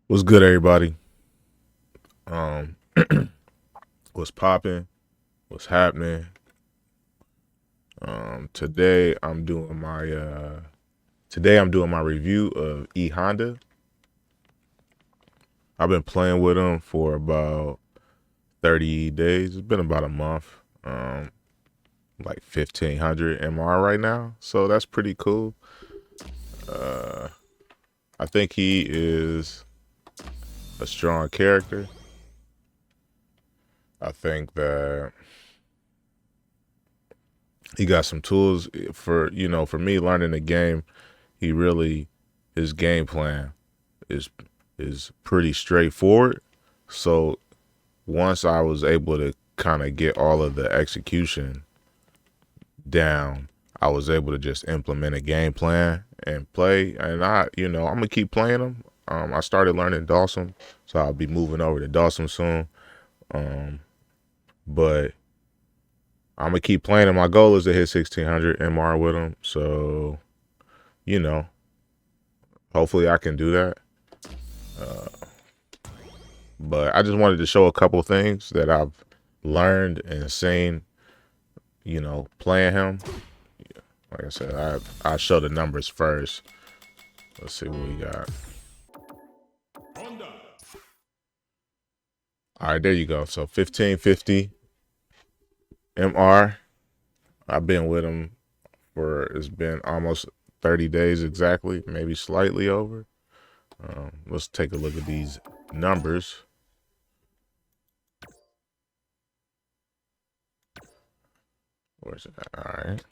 What's good, everybody? Um, what's popping? What's happening? Today I'm doing my review of E.Honda. I've been playing with them for about 30 days. It's been about a month. Like 1500 MR right now, so that's pretty cool. Uh, I think he is a strong character. I think that he got some tools for me learning the game. He really his game plan is is pretty straightforward. So once I was able to kind of get all of the execution down, I was able to just implement a game plan and play. And I'm gonna keep playing them. I started learning Dawson, so I'll be moving over to Dawson soon. Um, but I'm gonna keep playing him. My goal is to hit 1600 MR with him. So you know, hopefully I can do that. Uh, but I just wanted to show a couple things that I've learned and seen, playing him. Like I said, I show the numbers first. Let's see what we got. All right, there you go. So 1550 MR. I've been with him it's been almost 30 days exactly, maybe slightly over. Let's take a look at these numbers. Where's it at? All right.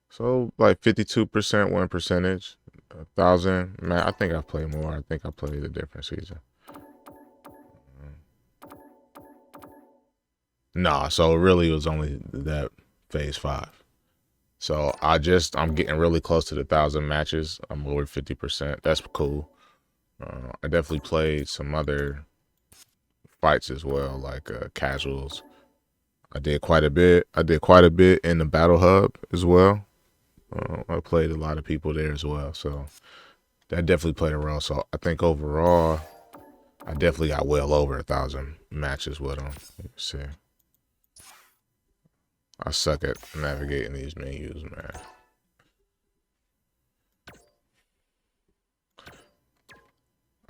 So like 52% win percentage, 1,000. Man, I think I play more. I think I played a different season. Nah, so it really was only that phase 5. So I'm getting really close to the 1,000 matches. I'm over 50%. That's cool. I definitely played some other fights as well, like casuals. I did quite a bit. I did quite a bit in the battle hub as well. I played a lot of people there as well, so that definitely played a role. So I think overall, I definitely got well over 1,000 matches with them. Let's see. I suck at navigating these menus, man.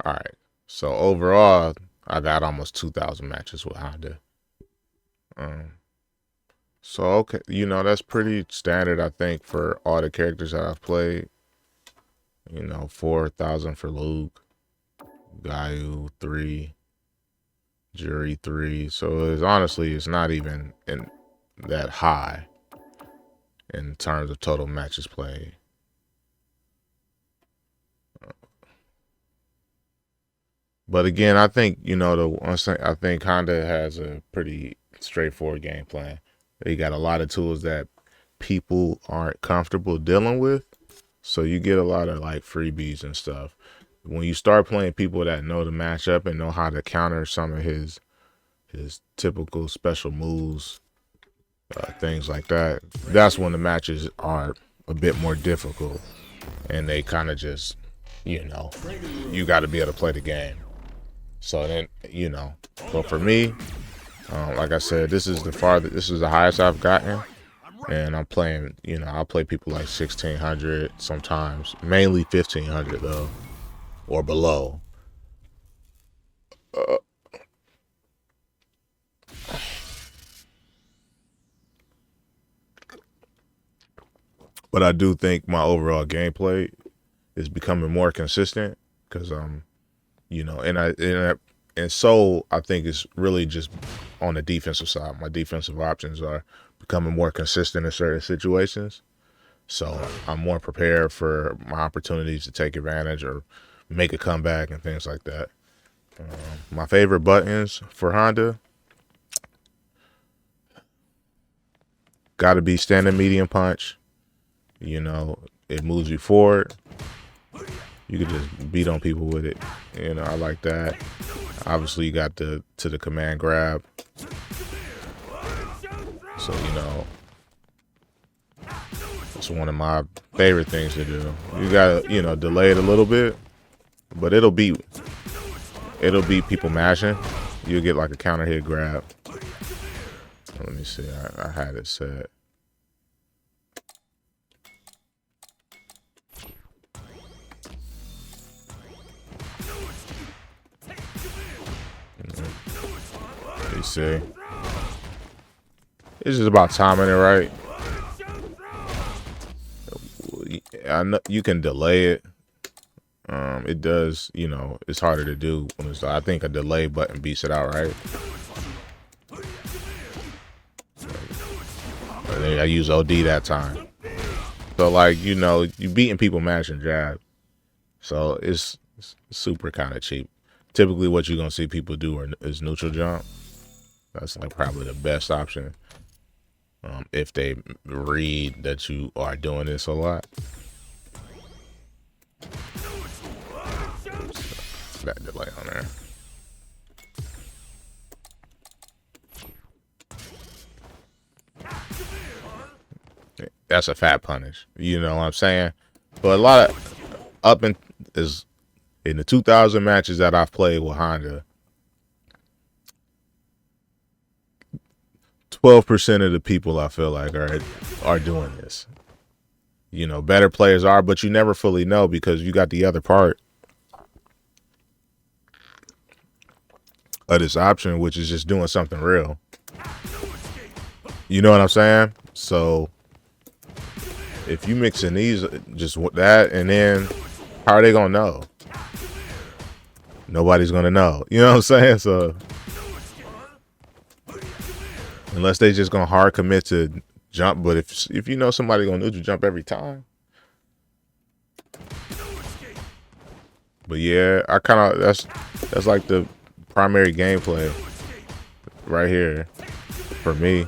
All right. So overall, I got almost 2,000 matches with Honda. Um, so okay, that's pretty standard, I think, for all the characters that I've played. 4,000 for Luke, Gaio 3, Jury 3. So it's not even in that high in terms of total matches played. But again, I think the one thing I think Honda has a pretty straightforward game plan. They got a lot of tools that people aren't comfortable dealing with, so you get a lot of like freebies and stuff. When you start playing people that know the matchup and know how to counter some of his typical special moves, things like that, that's when the matches are a bit more difficult, and they kind of just, you got to be able to play the game. So then, but for me, like I said, this is the highest I've gotten, and I'm playing. I'll play people like 1600 sometimes, mainly 1500 though, or below. Uh, but I do think my overall gameplay is becoming more consistent because and so I think it's really just on the defensive side. My defensive options are becoming more consistent in certain situations. So I'm more prepared for my opportunities to take advantage or make a comeback and things like that. My favorite buttons for Honda got to be standing medium punch. It moves you forward. You could just beat on people with it. I like that. Obviously, you got the command grab. So It's one of my favorite things to do. You gotta, delay it a little bit, but it'll beat people mashing. You'll get like a counter hit grab. Let me see. I had it set. You see, it's just about timing it right. I know you can delay it. It does, it's harder to do when it's. I think a delay button beats it out, right? I use OD that time. So like, you beating people mashing jab. So it's super kind of cheap. Typically what you're gonna see people do is neutral jump. That's like probably the best option. If they read that you are doing this a lot. That delay on there. That's a fat punish. You know what I'm saying? But a lot of in the 2000 matches that I've played with Honda, 12% of the people I feel like are doing this. Better players are, but you never fully know because you got the other part of this option, which is just doing something real. You know what I'm saying? So if you mixing these, just that, and then how are they gonna know? Nobody's gonna know. You know what I'm saying? So unless they just gonna hard commit to jump, but if you know somebody gonna neutral jump every time. But yeah, I kind of that's like the primary gameplay right here for me.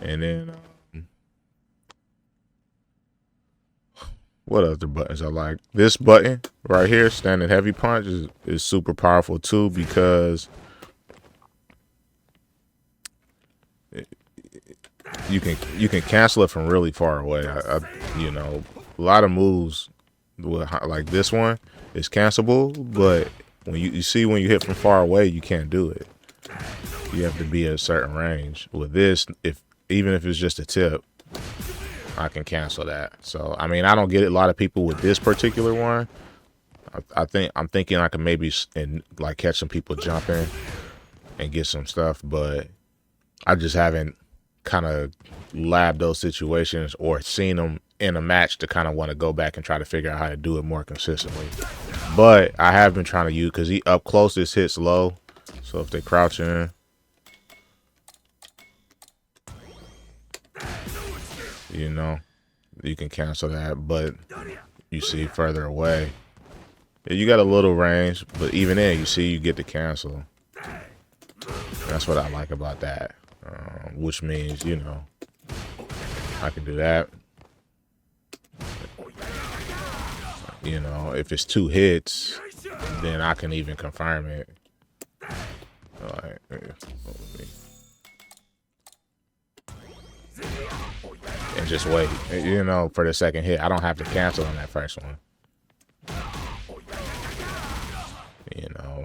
And then what other buttons I like? This button right here, standing heavy punch, is super powerful too because you can cancel it from really far away. A lot of moves like this one is cancelable, but when you see when you hit from far away, you can't do it. You have to be at a certain range. With this, even if it's just a tip, I can cancel that. So I mean, I don't get a lot of people with this particular one. I'm thinking I can maybe like catch some people jumping and get some stuff, but I just haven't kind of labbed those situations or seen them in a match to kind of want to go back and try to figure out how to do it more consistently. But I have been trying to use, because he up close, this hits low. So if they crouch in, you can cancel that. But you see further away, you got a little range, but even then, you see you get to cancel. That's what I like about that. Which means, I can do that. If it's 2 hits, then I can even confirm it. Like, and just wait, for the second hit. I don't have to cancel on that first one.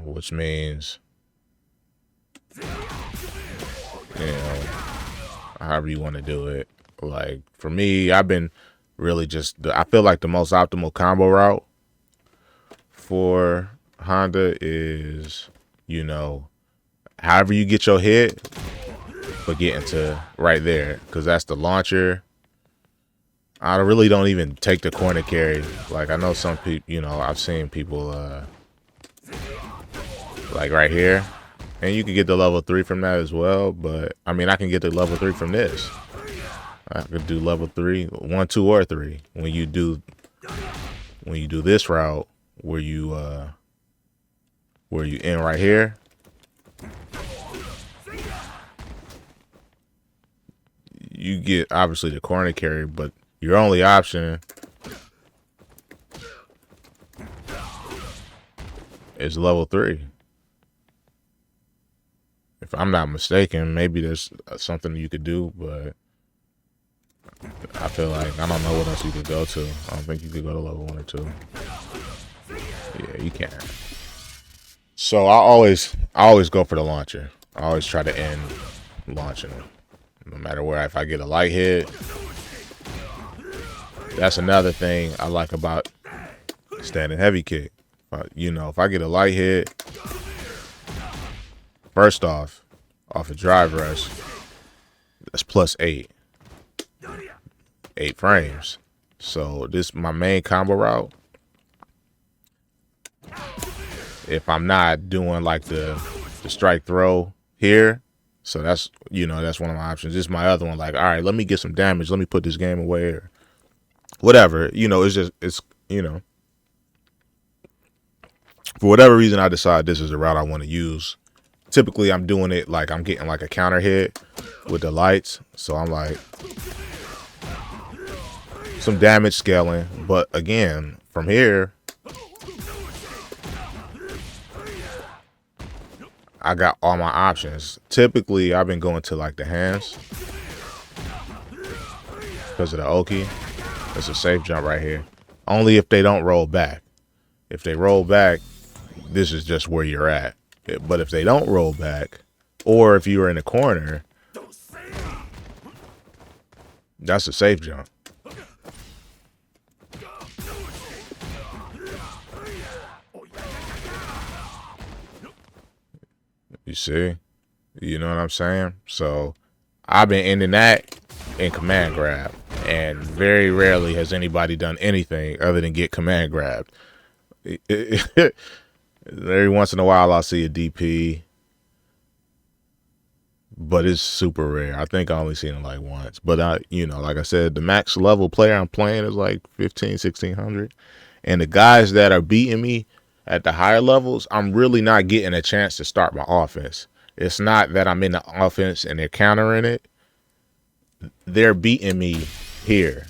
Which means, however you want to do it. Like for me, I've been really I feel like the most optimal combo route for Honda is, however you get your hit, but getting to right there, because that's the launcher. I really don't even take the corner carry. Like I know some people, I've seen people like right here, and you can get the level 3 from that as well. But I mean, I can get the level 3 from this. I could do level 3, 1, 2, or 3 when you do this route where you in right here. You get obviously the corner carry, but your only option is level 3. If I'm not mistaken, maybe there's something you could do, but I feel like I don't know what else you could go to. I don't think you could go to level 1 or 2. Yeah, you can. So I always go for the launcher. I always try to end launching them. No matter where, if I get a light hit. That's another thing I like about standing heavy kick. You know, if I get a light hit, first off a drive rush, that's +8. 8 frames. So this my main combo route. If I'm not doing like the strike throw here, so that's, you know, that's one of my options. This is my other one. Like, all right, let me get some damage. Let me put this game away or whatever. You know, it's you know, for whatever reason I decide this is the route I want to use. Typically I'm doing it like I'm getting like a counter hit with the lights. So I'm like some damage scaling. But again, from here, I got all my options. Typically, I've been going to like the hands because of the Oki. It's a safe jump right here. Only if they don't roll back. If they roll back, this is just where you're at. But if they don't roll back, or if you're in the corner, that's a safe jump. You see? You know what I'm saying? So I've been ending that in command grab. And very rarely has anybody done anything other than get command grabbed. Every once in a while I'll see a DP. But it's super rare. I think I only seen it like once. But you know, like I said, the max level player I'm playing is like 1600. And the guys that are beating me at the higher levels, I'm really not getting a chance to start my offense. It's not that I'm in the offense and they're countering it. They're beating me here.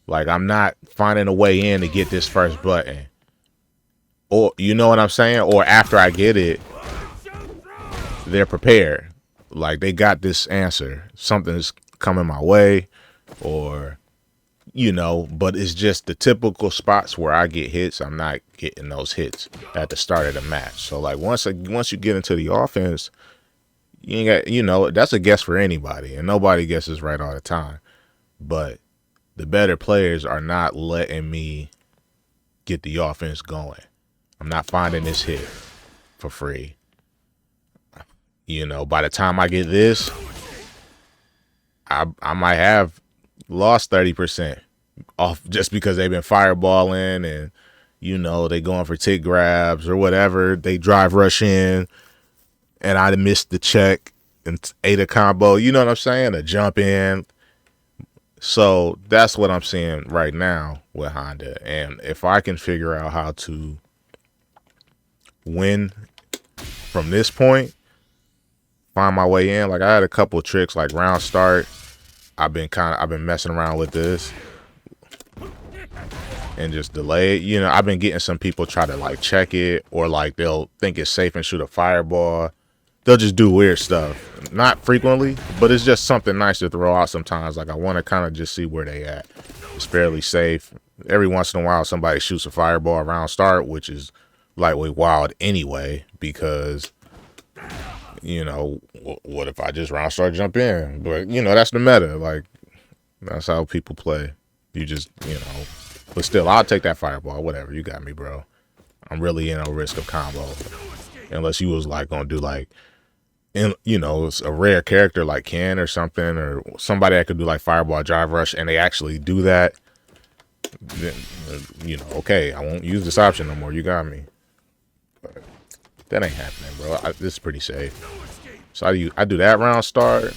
Like, I'm not finding a way in to get this first button. Or, you know what I'm saying? Or after I get it, they're prepared. Like, they got this answer. Something's coming my way. Or, you know, but it's just the typical spots where I get hits. I'm not getting those hits at the start of the match. So, like, once you get into the offense, you ain't got, you know, that's a guess for anybody. And nobody guesses right all the time. But the better players are not letting me get the offense going. I'm not finding this hit for free. You know, by the time I get this, I might have lost 30% off just because they've been fireballing and, you know, they going for tick grabs or whatever. They drive rush in and I missed the check and ate a combo. You know what I'm saying? A jump in. So that's what I'm seeing right now with Honda. And if I can figure out how to win from this point, find my way in. Like, I had a couple of tricks like round start. I've been messing around with this and just delay it. You know, I've been getting some people try to like check it, or like they'll think it's safe and shoot a fireball. They'll just do weird stuff. Not frequently, but it's just something nice to throw out sometimes. Like, I want to kind of just see where they at. It's fairly safe. Every once in a while, somebody shoots a fireball around start, which is lightweight wild anyway, because, you know, what if I just round start jump in? But, you know, that's the meta. Like, that's how people play. You just, you know, but still, I'll take that fireball. Whatever, you got me, bro. I'm really in a risk of combo. Unless you was like gonna do like, you know, it's a rare character like Ken or something, or somebody that could do like fireball drive rush, and they actually do that. Then, you know, okay, I won't use this option no more. You got me. But that ain't happening, bro. This is pretty safe. So I do that round start.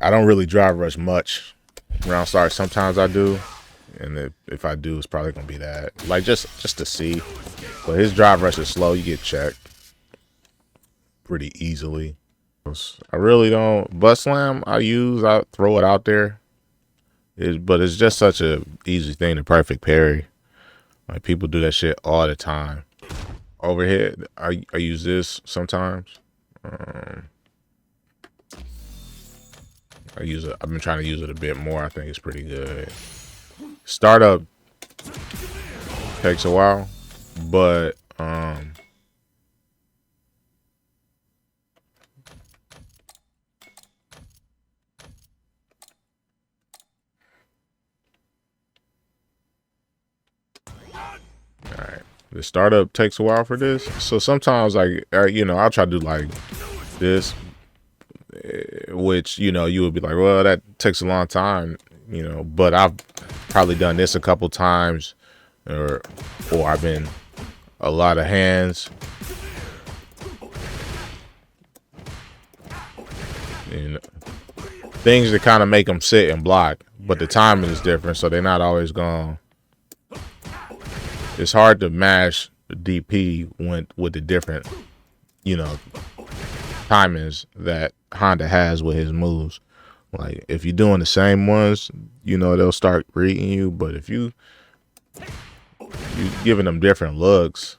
I don't really drive rush much round start. Sometimes I do. And if I do, it's probably gonna be that. Like, just to see. But his drive rush is slow. You get checked pretty easily. I really don't. Butt slam I throw it out there. But it's just such a easy thing to perfect parry. Like, people do that shit all the time. Overhead, I use this sometimes. I use it. I've been trying to use it a bit more. I think it's pretty good. Startup takes a while, but alright. The startup takes a while for this. So sometimes, like, you know, I'll try to do like this, which, you know, you would be like, well, that takes a long time, you know, but I've probably done this a couple times, or I've been a lot of hands, and things that kind of make them sit and block, but the timing is different, so they're not always gone. It's hard to mash the DP with the different, you know, timings that Honda has with his moves. Like, if you're doing the same ones, you know, they'll start reading you, but if you giving them different looks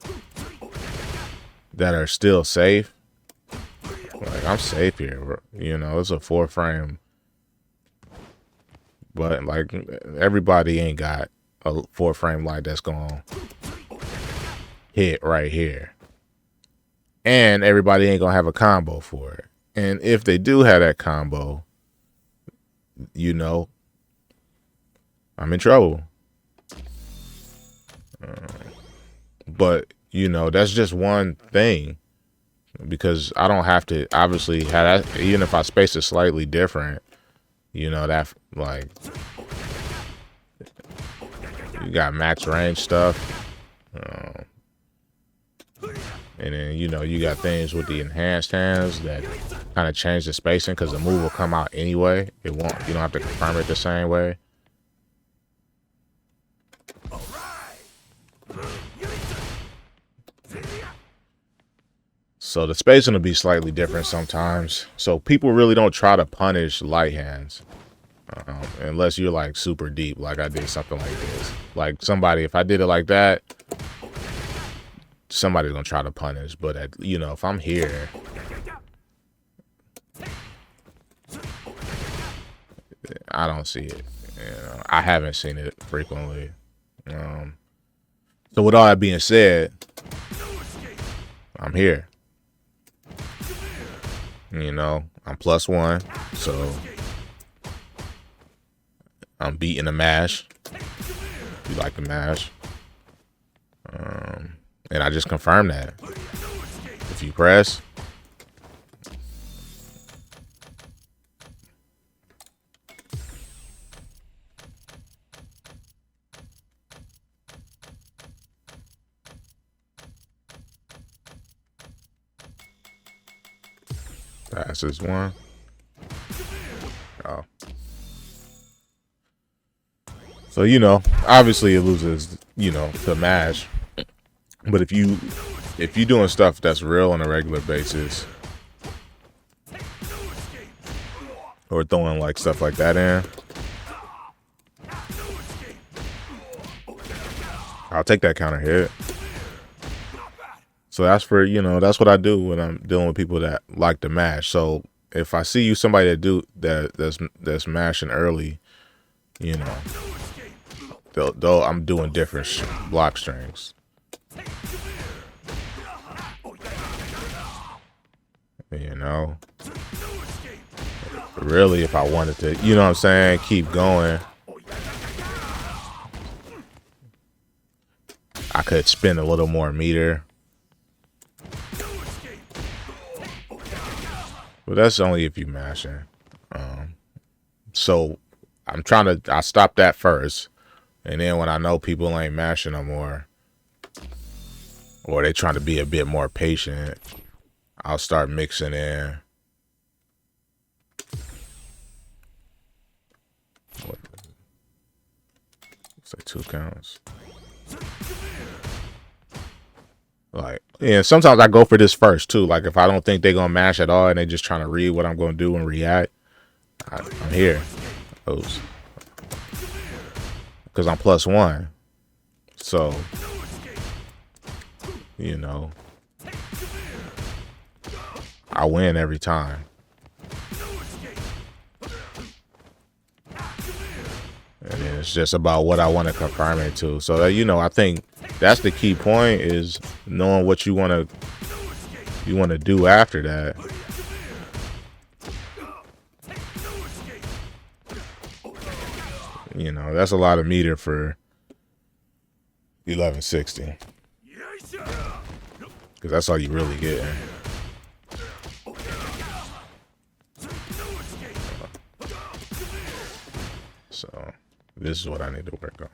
that are still safe, like, I'm safe here, you know, it's a 4-frame, but like, everybody ain't got a 4-frame light that's gonna hit right here, and everybody ain't gonna have a combo for it. And if they do have that combo, you know, I'm in trouble. But, you know, that's just one thing, because I don't have to obviously have that. Even if I space it slightly different, you know, that, like, you got max range stuff, and then, you know, you got things with the enhanced hands that kind of change the spacing, because the move will come out anyway. It won't, you don't have to confirm it the same way. So the spacing will be slightly different sometimes. So people really don't try to punish light hands, unless you're like super deep, like I did something like this. Like, somebody, if I did it like that, somebody's gonna try to punish. But you know, if I'm here, I don't see it. You know, I haven't seen it frequently. So with all that being said, I'm here. You know, I'm +1, so I'm beating the mash. You like the mash, and I just confirmed that. If you press, passes one. Oh. So, you know, obviously it loses, you know, to mash. But if you doing stuff that's real on a regular basis, or throwing like stuff like that in, I'll take that counter hit. So that's for, you know, that's what I do when I'm dealing with people that like to mash. So if I see somebody that's mashing early, you know, though I'm doing different block strings. You know, really, if I wanted to, you know what I'm saying, keep going, I could spin a little more meter. But that's only if you mashing. So I stop that first. And then when I know people ain't mashing no more, or they trying to be a bit more patient, I'll start mixing in. Say 2 counts. Like, yeah, sometimes I go for this first too. Like, if I don't think they're gonna mash at all and they just trying to read what I'm gonna do and react, I'm here. Oops. Because I'm +1. So, you know, I win every time. And then it's just about what I want to confirm it to. So that, you know, I think that's the key point, is knowing what you want to do after that. You know, that's a lot of meter for 1160, because that's all you really get. So this is what I need to work on.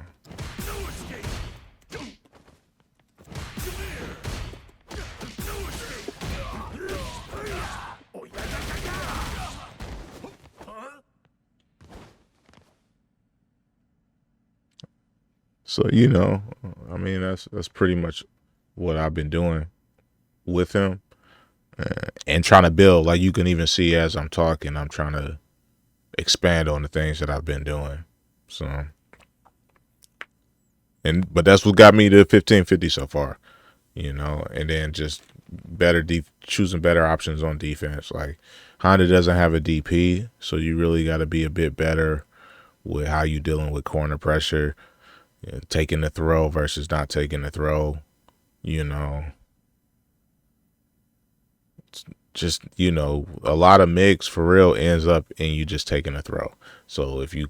So, you know, I mean, that's pretty much what I've been doing with him, and trying to build. Like, you can even see as I'm talking, I'm trying to expand on the things that I've been doing. So, but that's what got me to 1550 so far, you know, and then just choosing better options on defense. Like, Honda doesn't have a DP, so you really got to be a bit better with how you dealing with corner pressure, you know, taking the throw versus not taking the throw, you know. Just, you know, a lot of mix for real ends up in you just taking a throw. So if you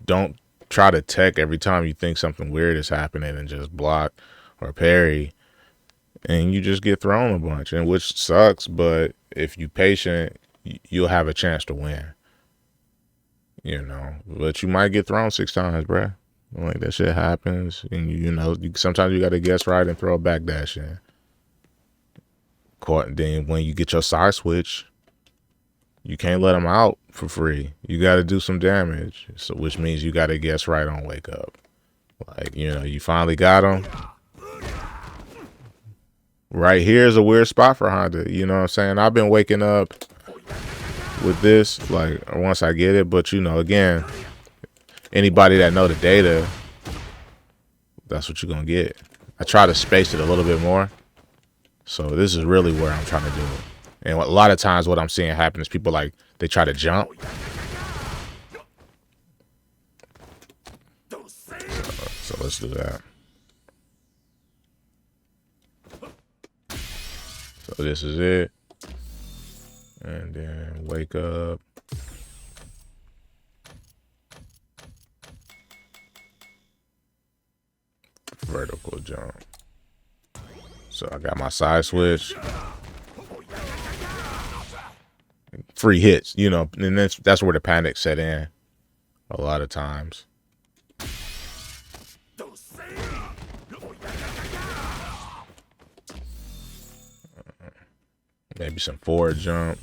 don't try to tech every time you think something weird is happening and just block or parry, and you just get thrown a bunch, and which sucks, but if you patient, you'll have a chance to win, you know. But you might get thrown 6 times, bruh. Like, that shit happens, and you know, sometimes you got to guess right and throw a backdash in. Then when you get your side switch, you can't let them out for free. You got to do some damage, so which means you got to guess right on wake up. Like, you know, you finally got them. Right here is a weird spot for Honda. You know what I'm saying? I've been waking up with this, like, once I get it. But, you know, again, anybody that know the data, that's what you're going to get. I try to space it a little bit more. So this is really where I'm trying to do it. And a lot of times what I'm seeing happen is people, like, they try to jump. So let's do that. So this is it. And then wake up. Vertical jump. So I got my side switch. Free hits, you know, and that's where the panic set in a lot of times. Maybe some forward jump.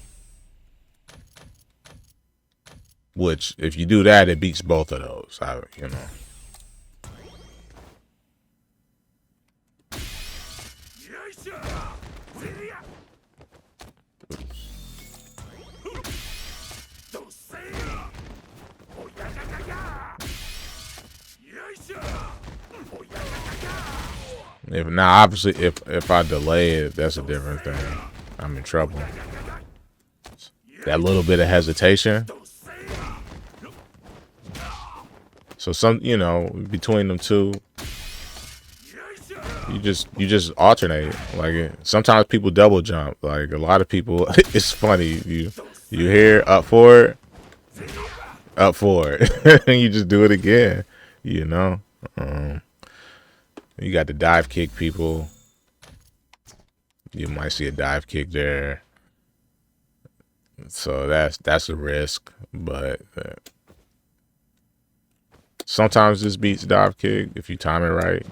Which, if you do that, it beats both of those, you know. Now, obviously, if I delay it, that's a different thing. I'm in trouble. That little bit of hesitation. So you know, between them two, you just alternate. Like, sometimes people double jump. Like, a lot of people, it's funny. You hear up for it, and you just do it again. You know. You got the dive kick people. You might see a dive kick there. So that's a risk, but sometimes this beats dive kick if you time it right.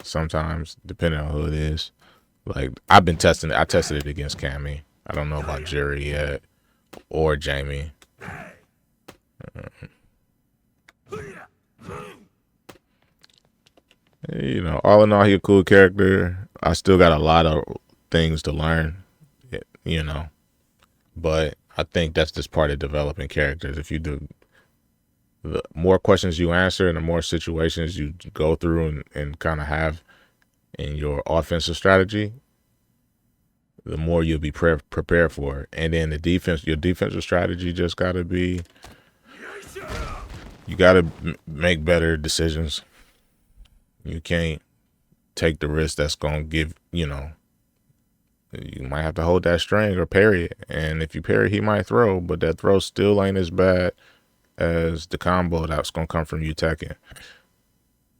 Sometimes, depending on who it is. Like, I've been testing it. I tested it against Cammy. I don't know about Jury yet or Jamie. You know, all in all, he a cool character. I still got a lot of things to learn, you know. But I think that's just part of developing characters. If you do, the more questions you answer and the more situations you go through and kind of have in your offensive strategy, the more you'll be prepared for it. And then your defensive strategy just got to be You got to make better decisions. You can't take the risk that's going to give, you might have to hold that string or parry it. And if you parry, he might throw, but that throw still ain't as bad as the combo that's going to come from you teching.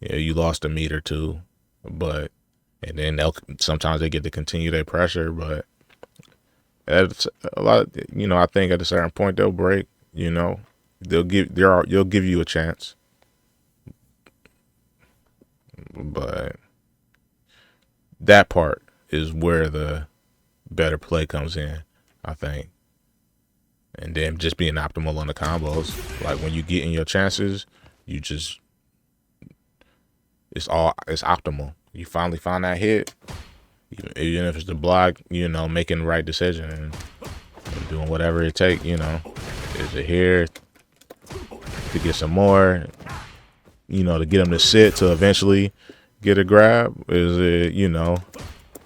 Yeah, you lost a meet or two, and then sometimes they get to continue their pressure, but at a lot, I think at a certain point they'll break, you'll give you a chance. But that part is where the better play comes in, I think. And then just being optimal on the combos. Like when you get in your chances, it's optimal. You finally find that hit, even if it's the block, making the right decision and doing whatever it takes, Is it here to get some more, to get him to sit to eventually get a grab? Is it,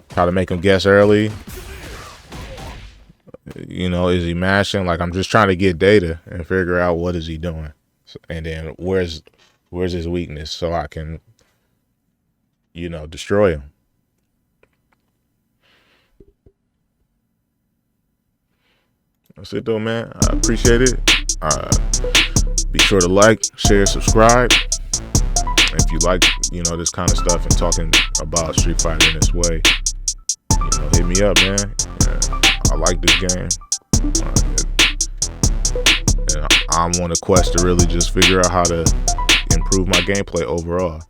try to make him guess early? Is he mashing? Like, I'm just trying to get data and figure out what is he doing. And then where's his weakness so I can, destroy him. That's it though, man. I appreciate it. Be sure to like, share, subscribe. If you like, this kind of stuff and talking about Street Fighter in this way, hit me up, man. I like this game. And I'm on a quest to really just figure out how to improve my gameplay overall.